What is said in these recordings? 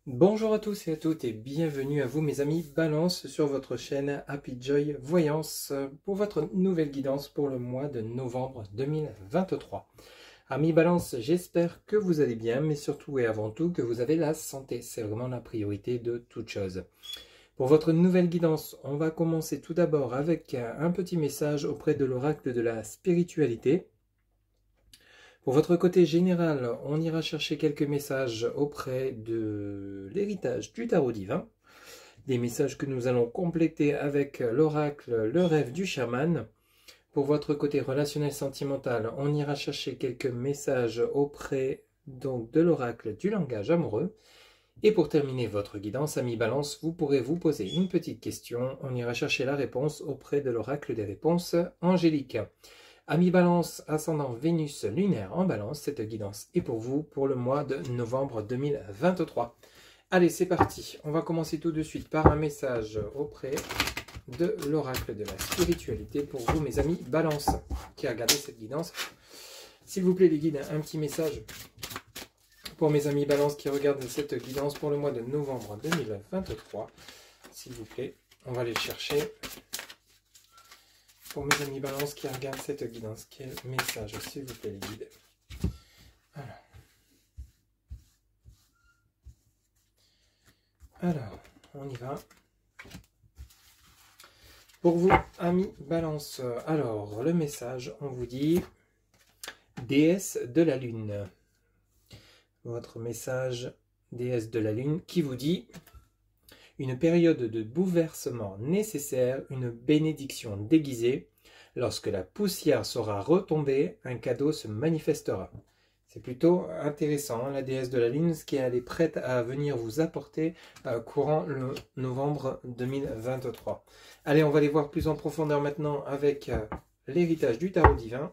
Bonjour à tous et à toutes et bienvenue à vous mes amis Balance sur votre chaîne Happy Joy Voyance pour votre nouvelle guidance pour le mois de novembre 2023. Amis Balance, j'espère que vous allez bien, mais surtout et avant tout que vous avez la santé. C'est vraiment la priorité de toute chose. Pour votre nouvelle guidance, on va commencer tout d'abord avec un petit message auprès de l'oracle de la spiritualité. Pour votre côté général, on ira chercher quelques messages auprès de l'héritage du tarot divin. Des messages que nous allons compléter avec l'oracle, le rêve du chaman. Pour votre côté relationnel sentimental, on ira chercher quelques messages auprès donc de l'oracle du langage amoureux. Et pour terminer votre guidance, amis Balance, vous pourrez vous poser une petite question. On ira chercher la réponse auprès de l'oracle des réponses angéliques. Amis Balance, ascendant Vénus lunaire en Balance, cette guidance est pour vous pour le mois de novembre 2023. Allez, c'est parti. On va commencer tout de suite par un message auprès de l'oracle de la spiritualité pour vous, mes amis Balance, qui regardez cette guidance. S'il vous plaît, les guides, un petit message pour mes amis Balance qui regardent cette guidance pour le mois de novembre 2023. S'il vous plaît, on va aller le chercher. Pour mes amis Balance qui regardent cette guidance, quel message, s'il vous plaît, les guides. Alors, on y va. Pour vous, amis Balance, alors, le message, on vous dit déesse de la lune. Votre message, déesse de la lune, qui vous dit une période de bouleversement nécessaire, une bénédiction déguisée. Lorsque la poussière sera retombée, un cadeau se manifestera. C'est plutôt intéressant, hein, la déesse de la lune, ce qu'elle est prête à venir vous apporter courant le novembre 2023. Allez, on va aller voir plus en profondeur maintenant avec l'héritage du tarot divin.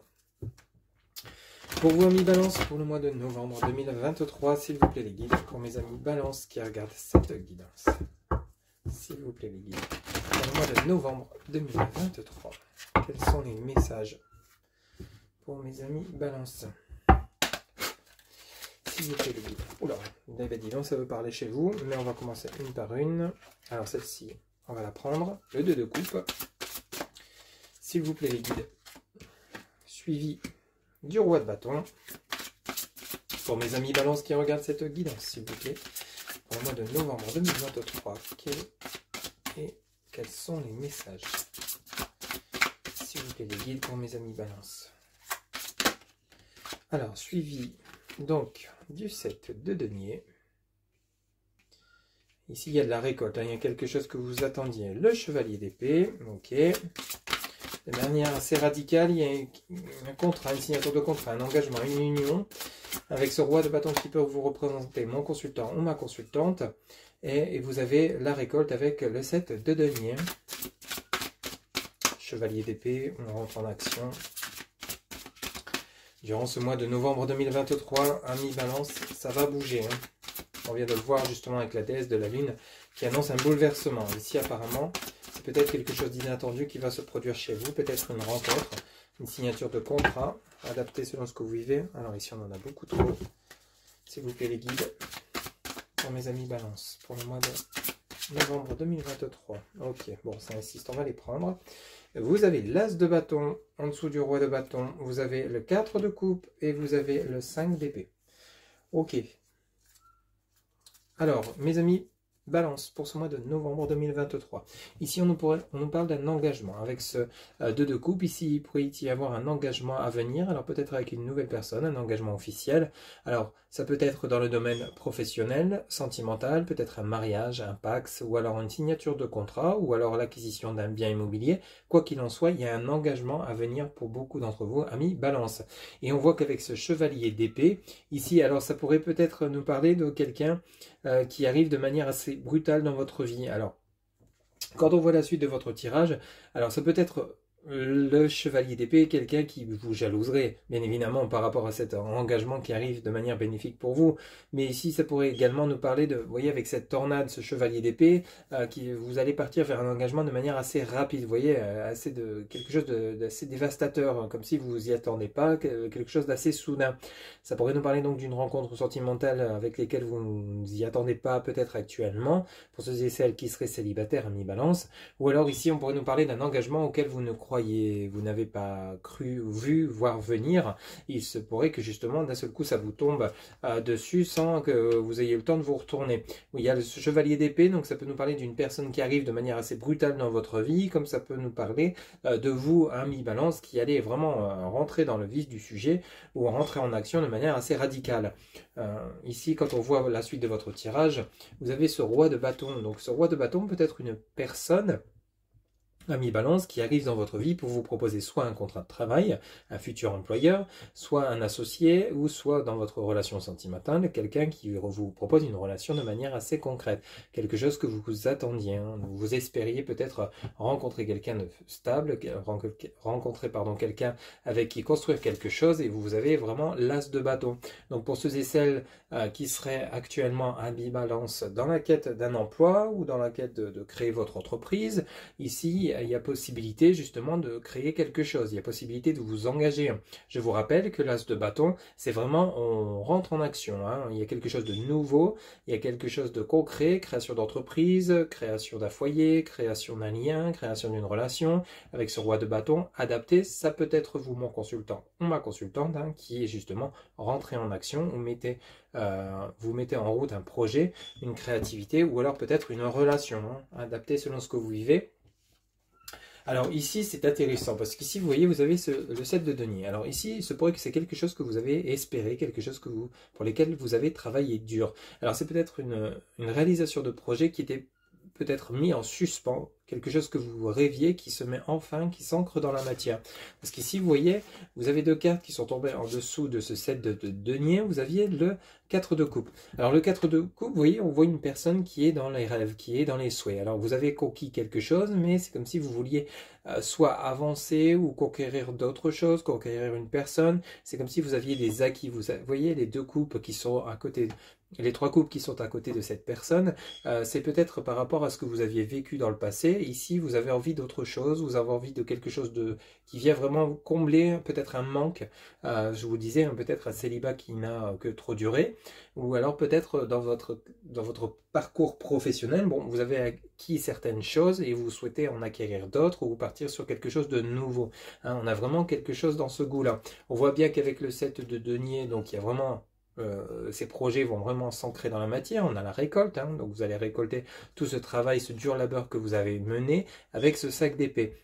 Pour vous, amis Balance, pour le mois de novembre 2023, s'il vous plaît les guides, pour mes amis Balance qui regardent cette guidance. S'il vous plaît les guides, pour le mois de novembre 2023, quels sont les messages pour mes amis Balance? S'il vous plaît les guides. Oula, dis donc, ça veut parler chez vous, mais on va commencer une par une. Alors celle-ci, on va la prendre, le 2 de coupe. S'il vous plaît les guides, suivi du roi de bâton. Pour mes amis Balance qui regardent cette guidance, s'il vous plaît, pour le mois de novembre 2023, quels sont les messages? S'il vous plaît, les guides pour mes amis Balance. Alors, suivi donc du 7 de denier. Ici, il y a de la récolte, hein, il y a quelque chose que vous attendiez. Le chevalier d'épée, ok. De manière assez radicale, il y a un contrat, une signature de contrat, un engagement, une union avec ce roi de bâton qui peut vous représenter mon consultant ou ma consultante. Et vous avez la récolte avec le 7 de denier. Chevalier d'épée, on rentre en action. Durant ce mois de novembre 2023, amis Balance, ça va bouger. Hein. On vient de le voir justement avec la déesse de la lune qui annonce un bouleversement. Ici apparemment, c'est peut-être quelque chose d'inattendu qui va se produire chez vous, peut-être une rencontre, une signature de contrat, adaptée selon ce que vous vivez. Alors ici on en a beaucoup trop. S'il vous plaît les guides, pour mes amis Balance, pour le mois de novembre 2023. Ok, bon ça insiste, on va les prendre. Vous avez l'as de bâton en dessous du roi de bâton, vous avez le 4 de coupe et vous avez le 5 d'épée. Ok. Alors, mes amis Balance, pour ce mois de novembre 2023. Ici, on nous parle d'un engagement. Avec ce 2 de coupe, ici, il pourrait y avoir un engagement à venir. Alors, peut-être avec une nouvelle personne, un engagement officiel. Alors, ça peut être dans le domaine professionnel, sentimental, peut-être un mariage, un pax, ou alors une signature de contrat, ou alors l'acquisition d'un bien immobilier. Quoi qu'il en soit, il y a un engagement à venir pour beaucoup d'entre vous, amis Balance. Et on voit qu'avec ce chevalier d'épée, ici, alors ça pourrait peut-être nous parler de quelqu'un qui arrive de manière assez brutale dans votre vie. Alors, quand on voit la suite de votre tirage, alors ça peut être le chevalier d'épée est quelqu'un qui vous jalouserait, bien évidemment, par rapport à cet engagement qui arrive de manière bénéfique pour vous. Mais ici, ça pourrait également nous parler de, vous voyez, avec cette tornade, ce chevalier d'épée, vous allez partir vers un engagement de manière assez rapide, vous voyez, quelque chose d'assez dévastateur, hein, comme si vous vous y attendez pas, quelque chose d'assez soudain. Ça pourrait nous parler donc d'une rencontre sentimentale avec lesquelles vous ne vous y attendez pas, peut-être actuellement, pour ceux et celles qui seraient célibataires, amis balance. Ou alors ici, on pourrait nous parler d'un engagement auquel vous ne croyez, vous n'avez pas cru, vu, voir venir. Il se pourrait que justement, d'un seul coup, ça vous tombe dessus sans que vous ayez le temps de vous retourner. Oui, il y a ce chevalier d'épée, donc ça peut nous parler d'une personne qui arrive de manière assez brutale dans votre vie, comme ça peut nous parler de vous, ami balance, qui allez vraiment rentrer dans le vif du sujet ou rentrer en action de manière assez radicale. Ici, quand on voit la suite de votre tirage, vous avez ce roi de bâton. Donc ce roi de bâton peut être une personne, ami balance, qui arrive dans votre vie pour vous proposer soit un contrat de travail, un futur employeur, soit un associé, ou soit dans votre relation sentimentale, quelqu'un qui vous propose une relation de manière assez concrète, quelque chose que vous vous attendiez, hein. Vous espériez peut-être rencontrer quelqu'un de stable, rencontrer quelqu'un avec qui construire quelque chose, et vous avez vraiment l'as de bâton. Donc pour ceux et celles qui seraient actuellement ami balance dans la quête d'un emploi, ou dans la quête de créer votre entreprise, ici, il y a possibilité justement de créer quelque chose, il y a possibilité de vous engager. Je vous rappelle que l'as de bâton, c'est vraiment, on rentre en action, hein. Il y a quelque chose de nouveau, il y a quelque chose de concret, création d'entreprise, création d'un foyer, création d'un lien, création d'une relation, avec ce roi de bâton adapté. Ça peut être vous, mon consultant ou ma consultante, hein, qui est justement rentré en action, vous mettez en route un projet, une créativité, ou alors peut-être une relation, hein, adaptée selon ce que vous vivez. Alors ici, c'est intéressant, parce qu'ici, vous voyez, vous avez le 7 de denier. Alors ici, il se pourrait que c'est quelque chose que vous avez espéré, quelque chose pour lesquels vous avez travaillé dur. Alors c'est peut-être une réalisation de projet qui était peut-être mis en suspens, quelque chose que vous rêviez, qui se met enfin, qui s'ancre dans la matière. Parce qu'ici, vous voyez, vous avez deux cartes qui sont tombées en dessous de ce 7 de denier, vous aviez le 4 de coupe. Alors le 4 de coupe, vous voyez, on voit une personne qui est dans les rêves, qui est dans les souhaits. Alors vous avez conquis quelque chose, mais c'est comme si vous vouliez soit avancer ou conquérir d'autres choses, conquérir une personne. C'est comme si vous aviez des acquis. Vous voyez les deux coupes qui sont à côté, les trois coupes qui sont à côté de cette personne, c'est peut-être par rapport à ce que vous aviez vécu dans le passé. Ici, vous avez envie d'autre chose, vous avez envie de quelque chose qui vient vraiment combler peut-être un manque. Je vous disais, peut-être un célibat qui n'a que trop duré, ou alors peut-être dans votre parcours professionnel, bon, vous avez acquis certaines choses et vous souhaitez en acquérir d'autres ou partir sur quelque chose de nouveau. Hein, on a vraiment quelque chose dans ce goût-là. On voit bien qu'avec le 7 de denier, donc il y a vraiment... ces projets vont vraiment s'ancrer dans la matière. On a la récolte, hein, donc vous allez récolter tout ce travail, ce dur labeur que vous avez mené avec ce sac d'épée.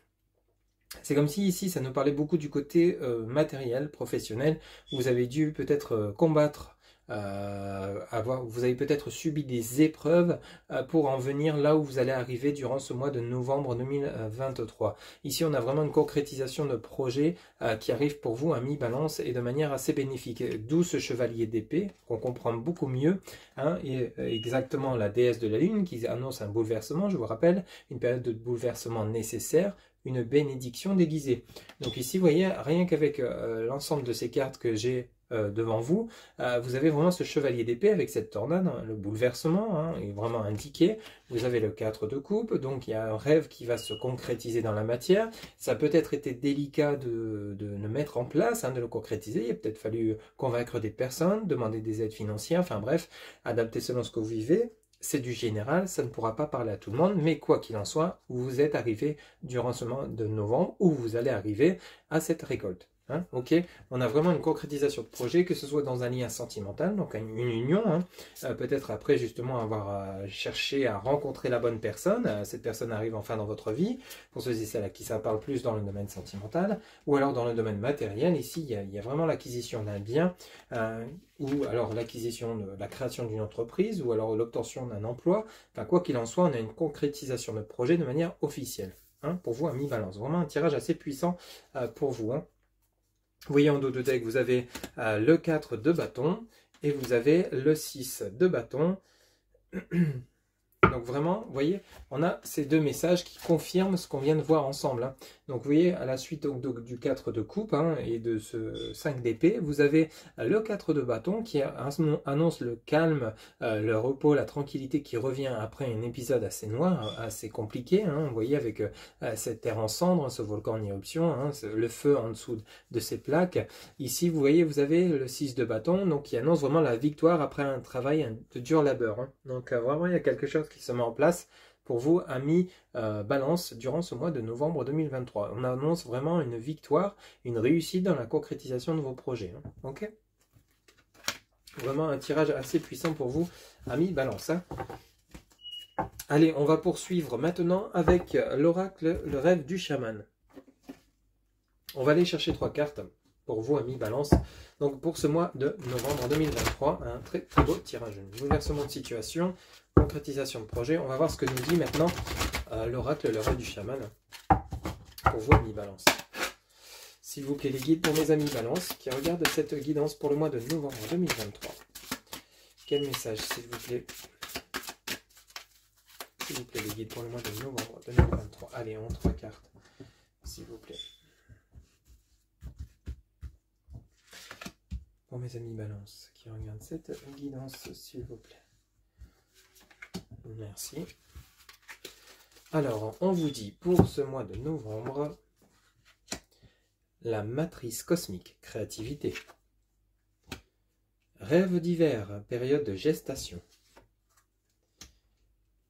C'est comme si ici ça nous parlait beaucoup du côté matériel, professionnel. Vous avez dû peut-être combattre, vous avez peut-être subi des épreuves pour en venir là où vous allez arriver durant ce mois de novembre 2023. Ici, on a vraiment une concrétisation de projet qui arrive pour vous, ami balance, et de manière assez bénéfique. D'où ce chevalier d'épée, qu'on comprend beaucoup mieux, hein, et exactement la déesse de la lune qui annonce un bouleversement, je vous rappelle, une période de bouleversement nécessaire, une bénédiction déguisée. Donc ici, vous voyez, rien qu'avec l'ensemble de ces cartes que j'ai devant vous, vous avez vraiment ce chevalier d'épée avec cette tornade, hein, le bouleversement, hein, est vraiment indiqué. Vous avez le 4 de coupe, donc il y a un rêve qui va se concrétiser dans la matière. Ça a peut-être été délicat de le mettre en place, hein, de le concrétiser. Il a peut-être fallu convaincre des personnes, demander des aides financières, enfin bref, adapter selon ce que vous vivez. C'est du général, ça ne pourra pas parler à tout le monde, mais quoi qu'il en soit, vous êtes arrivé durant ce mois de novembre, où vous allez arriver à cette récolte. Hein, ok, on a vraiment une concrétisation de projet, que ce soit dans un lien sentimental, donc une union, hein, peut-être après justement avoir cherché à rencontrer la bonne personne, cette personne arrive enfin dans votre vie, pour ceux et celles à qui ça parle plus dans le domaine sentimental, ou alors dans le domaine matériel. Ici il y a vraiment l'acquisition d'un bien, ou alors l'acquisition de la création d'une entreprise, ou alors l'obtention d'un emploi. Enfin, quoi qu'il en soit, on a une concrétisation de projet de manière officielle, hein, pour vous, ami balance. Vraiment un tirage assez puissant pour vous, hein. Vous voyez en dos de deck, vous avez le 4 de bâton et vous avez le 6 de bâton. Donc vraiment, vous voyez, on a ces deux messages qui confirment ce qu'on vient de voir ensemble. Hein. Donc vous voyez, à la suite donc, du 4 de coupe et de ce 5 d'épée, vous avez le 4 de bâton qui annonce le calme, le repos, la tranquillité qui revient après un épisode assez noir, assez compliqué. Hein. Vous voyez, avec cette terre en cendres, ce volcan en éruption, le feu en dessous de ces plaques. Ici, vous voyez, vous avez le 6 de bâton, donc qui annonce vraiment la victoire après un travail de dur labeur. Hein. Donc vraiment, il y a quelque chose qui se met en place pour vous, amis Balance, durant ce mois de novembre 2023. On annonce vraiment une victoire, une réussite dans la concrétisation de vos projets. Hein. Ok ? Vraiment un tirage assez puissant pour vous, amis Balance. Hein. Allez, on va poursuivre maintenant avec l'oracle, le rêve du chaman. On va aller chercher 3 cartes pour vous, amis Balance. Donc pour ce mois de novembre 2023, un très très beau tirage. Bouleversement de situation, concrétisation de projet. On va voir ce que nous dit maintenant l'oracle, le rêve du chaman. Pour vous, amis Balance. S'il vous plaît, les guides pour mes amis Balance qui regardent cette guidance pour le mois de novembre 2023. Quel message, s'il vous plaît? S'il vous plaît, les guides pour le mois de novembre 2023. Allez, on 3 cartes, s'il vous plaît. Pour mes amis Balance qui regardent cette guidance, s'il vous plaît. Merci. Alors, on vous dit pour ce mois de novembre, la matrice cosmique, créativité. Rêve d'hiver, période de gestation.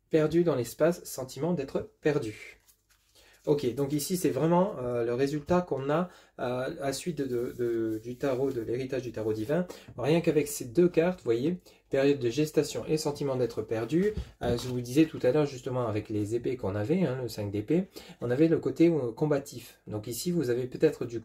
Perdu dans l'espace, sentiment d'être perdu. Ok, donc ici c'est vraiment le résultat qu'on a à suite du tarot, de l'héritage du tarot divin. Rien qu'avec ces 2 cartes, vous voyez, période de gestation et sentiment d'être perdu. Je vous disais tout à l'heure justement avec les épées qu'on avait, le 5 d'épée, on avait le côté combatif. Donc ici vous avez peut-être dû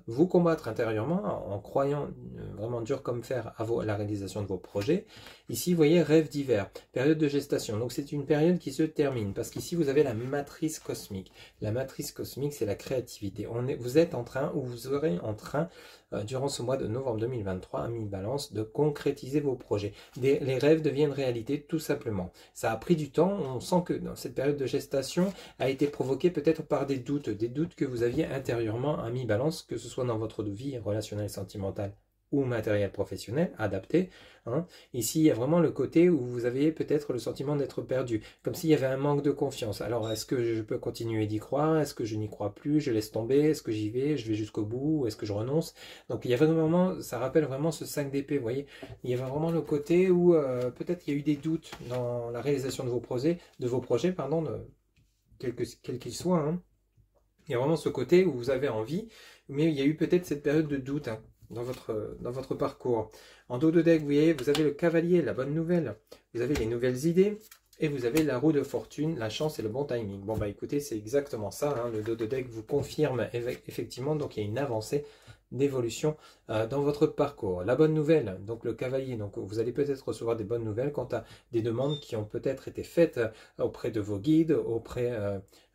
vous combattre intérieurement en croyant vraiment dur comme fer à la réalisation de vos projets. Ici vous voyez rêve d'hiver, période de gestation. Donc c'est une période qui se termine parce qu'ici vous avez la matrice cosmique. La matrice cosmique c'est la créativité. Vous êtes en train ou vous serez en train durant ce mois de novembre 2023, amis Balance, de concrétiser vos projets. Les rêves deviennent réalité tout simplement. Ça a pris du temps, on sent que dans cette période de gestation a été provoquée peut-être par des doutes que vous aviez intérieurement, amis Balance, que ce soit dans votre vie relationnelle, sentimentale ou matériel professionnel, adapté. Hein. Ici, il y a vraiment le côté où vous avez peut-être le sentiment d'être perdu, comme s'il y avait un manque de confiance. Alors, est-ce que je peux continuer d'y croire? Est-ce que je n'y crois plus? Je laisse tomber? Est-ce que j'y vais? Je vais jusqu'au bout? Ou est-ce que je renonce? Donc, il y a vraiment, ça rappelle vraiment ce 5 d'épée, vous voyez. Il y a vraiment le côté où peut-être il y a eu des doutes dans la réalisation de vos projets, quel qu'il soit. Hein. Il y a vraiment ce côté où vous avez envie, mais il y a eu peut-être cette période de doute, hein, dans votre parcours. En dos de deck, vous voyez, vous avez le cavalier, la bonne nouvelle, vous avez les nouvelles idées, et vous avez la roue de fortune, la chance et le bon timing. Bon bah écoutez, c'est exactement ça, hein, le dos de deck vous confirme effectivement, donc il y a une avancée d'évolution dans votre parcours. La bonne nouvelle, donc le cavalier, donc vous allez peut-être recevoir des bonnes nouvelles quant à des demandes qui ont peut-être été faites auprès de vos guides, auprès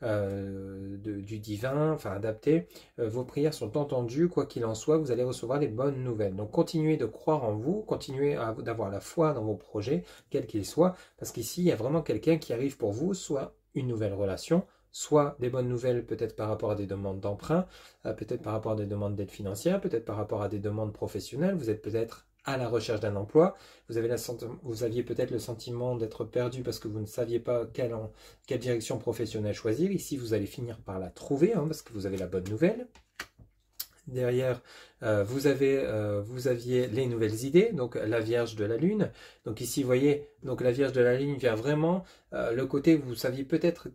du divin, enfin adapté. Vos prières sont entendues, quoi qu'il en soit, vous allez recevoir les bonnes nouvelles. Donc continuez de croire en vous, continuez d'avoir la foi dans vos projets, quels qu'ils soient, parce qu'ici il y a vraiment quelqu'un qui arrive pour vous, soit une nouvelle relation, soit des bonnes nouvelles peut-être par rapport à des demandes d'emprunt, peut-être par rapport à des demandes d'aide financière, peut-être par rapport à des demandes professionnelles, vous êtes peut-être à la recherche d'un emploi, vous aviez peut-être le sentiment d'être perdu parce que vous ne saviez pas quelle direction professionnelle choisir. Ici, vous allez finir par la trouver, hein, parce que vous avez la bonne nouvelle. Derrière, vous aviez les nouvelles idées, donc la Vierge de la Lune. Donc ici, vous voyez, donc la Vierge de la Lune vient vraiment le côté où vous saviez peut-être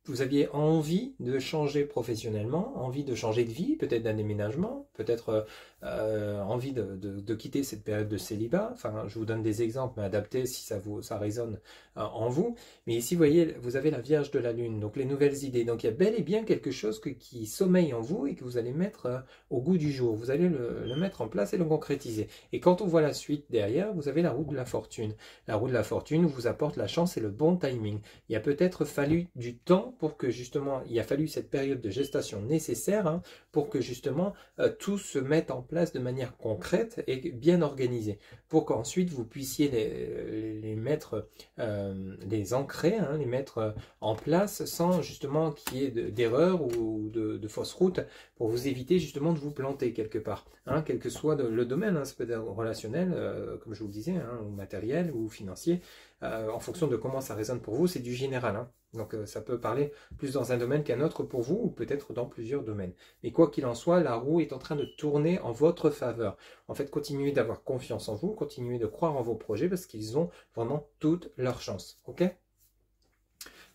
vous aviez envie de changer professionnellement, envie de changer de vie, peut-être d'un déménagement, peut-être envie de quitter cette période de célibat. Enfin, je vous donne des exemples, mais adaptés si ça résonne en vous. Mais ici, vous voyez, vous avez la Vierge de la Lune, donc les nouvelles idées. Donc il y a bel et bien quelque chose qui sommeille en vous et que vous allez mettre au goût du jour. Vous allez le mettre en place et le concrétiser. Et quand on voit la suite derrière, vous avez la roue de la fortune. La roue de la fortune vous apporte la chance et le bon timing. Il a peut-être fallu du temps pour que justement, il a fallu cette période de gestation nécessaire hein, pour que justement tout se mette en place de manière concrète et bien organisée, pour qu'ensuite vous puissiez les mettre, les ancrer, hein, les mettre en place sans justement qu'il y ait d'erreurs ou de fausses routes, pour vous éviter justement de vous planter quelque part, hein, quel que soit le domaine, hein, ça peut être relationnel, comme je vous le disais, hein, ou matériel ou financier, en fonction de comment ça résonne pour vous, c'est du général. Hein. Donc ça peut parler plus dans un domaine qu'un autre pour vous, ou peut-être dans plusieurs domaines. Mais quoi qu'il en soit, la roue est en train de tourner en votre faveur. En fait, continuez d'avoir confiance en vous, continuez de croire en vos projets, parce qu'ils ont vraiment toute leur chance. Ok ?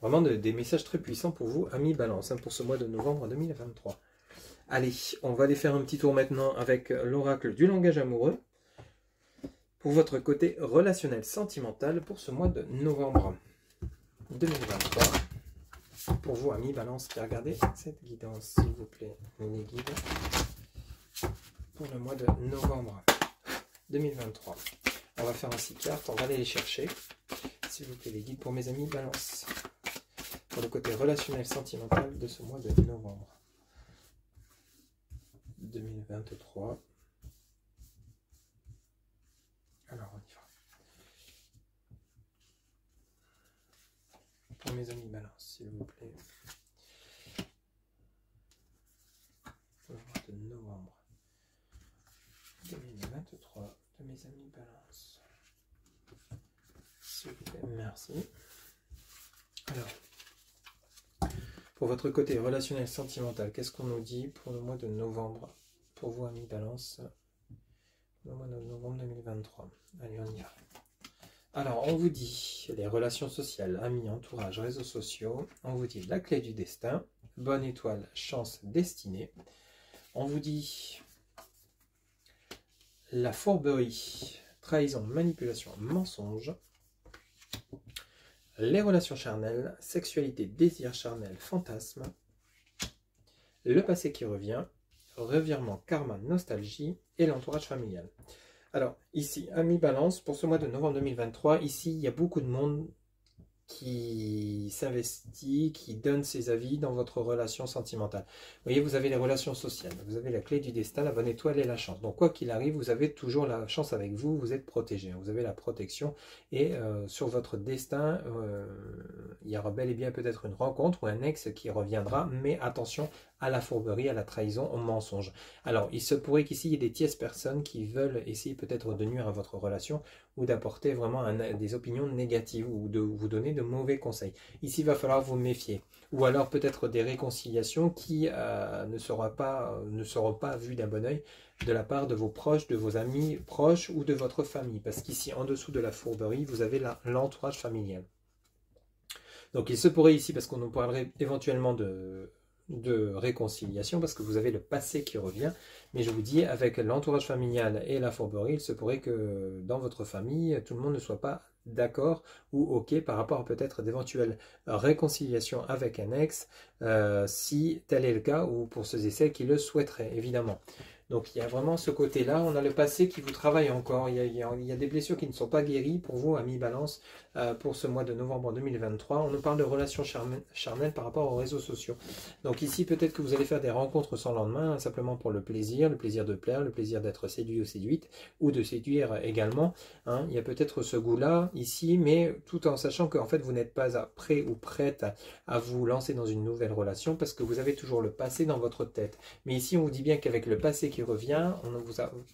Vraiment des messages très puissants pour vous, amis Balance, hein, pour ce mois de novembre 2023. Allez, on va aller faire un petit tour maintenant avec l'oracle du langage amoureux pour votre côté relationnel sentimental pour ce mois de novembre 2023. Pour vous, amis Balance, qui regardez cette guidance, s'il vous plaît, les guides, pour le mois de novembre 2023. On va faire un 6 cartes, on va aller les chercher, s'il vous plaît, les guides pour mes amis Balance, pour le côté relationnel sentimental de ce mois de novembre 2023. Alors, on y va. Pour mes amis Balance, s'il vous plaît. Pour le mois de novembre 2023, de mes amis Balance. S'il vous plaît, merci. Alors, pour votre côté relationnel sentimental, qu'est-ce qu'on nous dit pour le mois de novembre? Pour vous, amis Balance, le mois de novembre 2023. Allez, on y va. Alors, on vous dit les relations sociales, amis, entourage, réseaux sociaux. On vous dit la clé du destin, bonne étoile, chance, destinée. On vous dit la fourberie, trahison, manipulation, mensonge. Les relations charnelles, sexualité, désir charnel, fantasme. Le passé qui revient, revirement, karma, nostalgie et l'entourage familial. Alors, ici, amis Balance, pour ce mois de novembre 2023, ici, il y a beaucoup de monde qui s'investit, qui donne ses avis dans votre relation sentimentale. Vous voyez, vous avez les relations sociales, vous avez la clé du destin, la bonne étoile et la chance. Donc, quoi qu'il arrive, vous avez toujours la chance avec vous, vous êtes protégé, vous avez la protection. Et sur votre destin, il y aura bel et bien peut-être une rencontre ou un ex qui reviendra, mais attention à la fourberie, à la trahison, au mensonge. Alors, il se pourrait qu'ici, il y ait des tierces personnes qui veulent essayer peut-être de nuire à votre relation ou d'apporter vraiment des opinions négatives ou de vous donner de mauvais conseils. Ici, il va falloir vous méfier. Ou alors peut-être des réconciliations qui ne seront pas vues d'un bon oeil de la part de vos proches, de vos amis proches ou de votre famille. Parce qu'ici, en dessous de la fourberie, vous avez l'entourage familial. Donc, il se pourrait ici, parce qu'on nous parlerait éventuellement de réconciliation, parce que vous avez le passé qui revient, mais je vous dis, avec l'entourage familial et la fourberie, il se pourrait que dans votre famille, tout le monde ne soit pas d'accord ou ok par rapport à peut-être d'éventuelles réconciliations avec un ex, si tel est le cas, ou pour ceux et celles qui le souhaiteraient, évidemment. Donc il y a vraiment ce côté-là, on a le passé qui vous travaille encore, il y a des blessures qui ne sont pas guéries pour vous, amis Balance, pour ce mois de novembre 2023. On nous parle de relations charnelles par rapport aux réseaux sociaux. Donc ici, peut-être que vous allez faire des rencontres sans lendemain, hein, simplement pour le plaisir de plaire, le plaisir d'être séduit ou séduite, ou de séduire également. Hein. Il y a peut-être ce goût-là ici, mais tout en sachant qu'en fait, vous n'êtes pas prêt ou prête à vous lancer dans une nouvelle relation, parce que vous avez toujours le passé dans votre tête. Mais ici, on vous dit bien qu'avec le passé qui revient,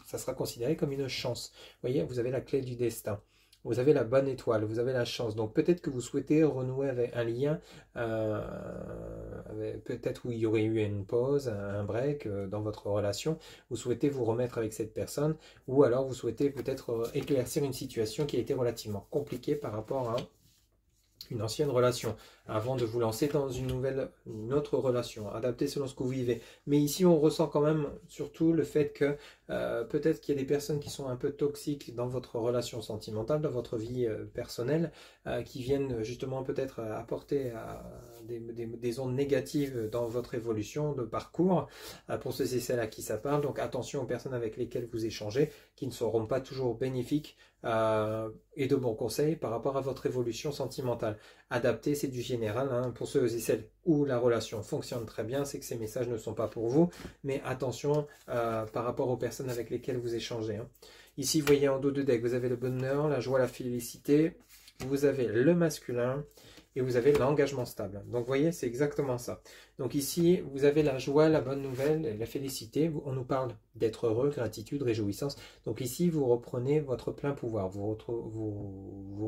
ça sera considéré comme une chance. Vous voyez, vous avez la clé du destin. Vous avez la bonne étoile, vous avez la chance. Donc peut-être que vous souhaitez renouer avec un lien, peut-être où il y aurait eu une pause, un break dans votre relation. Vous souhaitez vous remettre avec cette personne, ou alors vous souhaitez peut-être éclaircir une situation qui a été relativement compliquée par rapport à une ancienne relation, avant de vous lancer dans une autre relation, adaptée selon ce que vous vivez. Mais ici, on ressent quand même surtout le fait que peut-être qu'il y a des personnes qui sont un peu toxiques dans votre relation sentimentale, dans votre vie personnelle, qui viennent justement peut-être apporter des ondes négatives dans votre évolution de parcours, pour ceux et celles à qui ça parle. Donc attention aux personnes avec lesquelles vous échangez, qui ne seront pas toujours bénéfiques et de bons conseils par rapport à votre évolution sentimentale. général. Adapté, c'est du général. Hein. Pour ceux et celles où la relation fonctionne très bien, c'est que ces messages ne sont pas pour vous. Mais attention par rapport aux personnes avec lesquelles vous échangez. Hein. Ici, vous voyez en dos de deck, vous avez le bonheur, la joie, la félicité. Vous avez le masculin. Et vous avez l'engagement stable. Donc, vous voyez, c'est exactement ça. Donc ici, vous avez la joie, la bonne nouvelle, la félicité. On nous parle d'être heureux, gratitude, réjouissance. Donc ici, vous reprenez votre plein pouvoir. Vous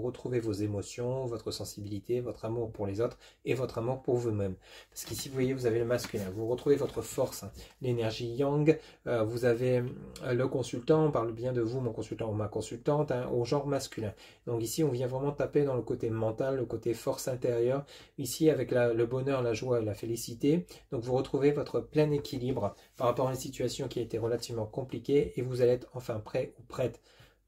retrouvez vos émotions, votre sensibilité, votre amour pour les autres et votre amour pour vous-même. Parce qu'ici, vous voyez, vous avez le masculin. Vous retrouvez votre force, hein, l'énergie yang. Vous avez le consultant. On parle bien de vous, mon consultant ou ma consultante, hein, au genre masculin. Donc ici, on vient vraiment taper dans le côté mental, le côté force intérieure. Ici, avec le bonheur, la joie, la félicité. Donc vous retrouvez votre plein équilibre par rapport à une situation qui a été relativement compliquée et vous allez être enfin prêt ou prête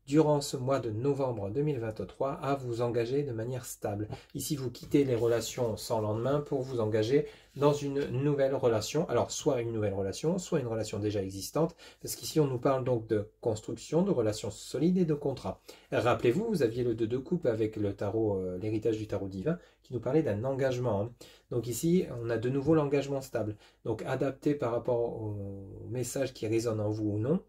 durant ce mois de novembre 2023 à vous engager de manière stable. Ici, vous quittez les relations sans lendemain pour vous engager dans une nouvelle relation. Alors, soit une nouvelle relation, soit une relation déjà existante, parce qu'ici, on nous parle donc de construction, de relations solides et de contrats. Rappelez-vous, vous aviez le 2 de coupe avec le tarot, l'héritage du tarot divin, qui nous parlait d'un engagement. Hein. Donc ici, on a de nouveau l'engagement stable. Donc, adapté par rapport au message qui résonne en vous ou non.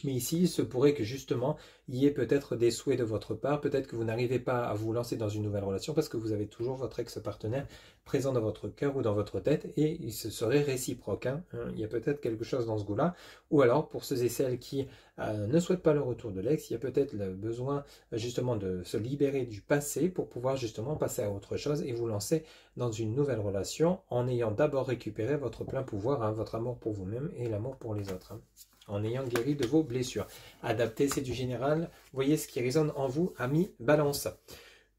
Mais ici, il se pourrait que justement, il y ait peut-être des souhaits de votre part, peut-être que vous n'arrivez pas à vous lancer dans une nouvelle relation parce que vous avez toujours votre ex-partenaire présent dans votre cœur ou dans votre tête et il se serait réciproque. Hein. Il y a peut-être quelque chose dans ce goût-là. Ou alors, pour ceux et celles qui ne souhaitent pas le retour de l'ex, il y a peut-être le besoin justement de se libérer du passé pour pouvoir justement passer à autre chose et vous lancer dans une nouvelle relation en ayant d'abord récupéré votre plein pouvoir, hein, votre amour pour vous-même et l'amour pour les autres. Hein. En ayant guéri de vos blessures. Adapté, c'est du général. Voyez ce qui résonne en vous, amis Balance.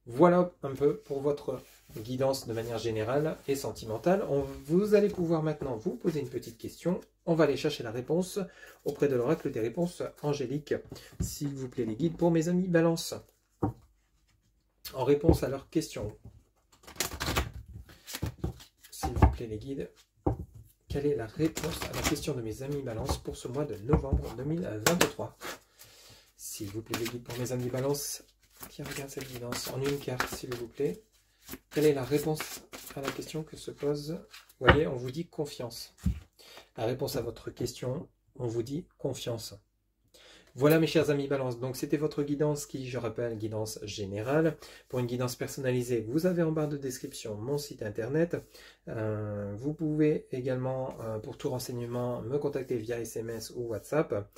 Voilà un peu pour votre guidance de manière générale et sentimentale. Vous allez pouvoir maintenant vous poser une petite question. On va aller chercher la réponse auprès de l'oracle des réponses angéliques. S'il vous plaît, les guides pour mes amis Balance. En réponse à leurs questions. S'il vous plaît, les guides. Quelle est la réponse à la question de mes amis Balance pour ce mois de novembre 2023? S'il vous plaît, les guides pour mes amis Balance, qui regarde cette guidance en une carte, s'il vous plaît. Quelle est la réponse à la question que se pose? Vous voyez, on vous dit confiance. La réponse à votre question, on vous dit confiance. Voilà mes chers amis Balance, donc c'était votre guidance qui, je rappelle, guidance générale. Pour une guidance personnalisée, vous avez en barre de description mon site internet. Vous pouvez également, pour tout renseignement, me contacter via SMS ou WhatsApp.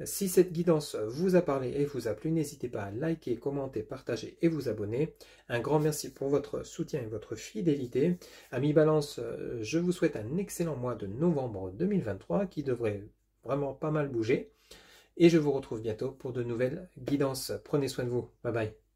Si cette guidance vous a parlé et vous a plu, n'hésitez pas à liker, commenter, partager et vous abonner. Un grand merci pour votre soutien et votre fidélité. Amis Balance, je vous souhaite un excellent mois de novembre 2023 qui devrait vraiment pas mal bouger. Et je vous retrouve bientôt pour de nouvelles guidances. Prenez soin de vous. Bye bye.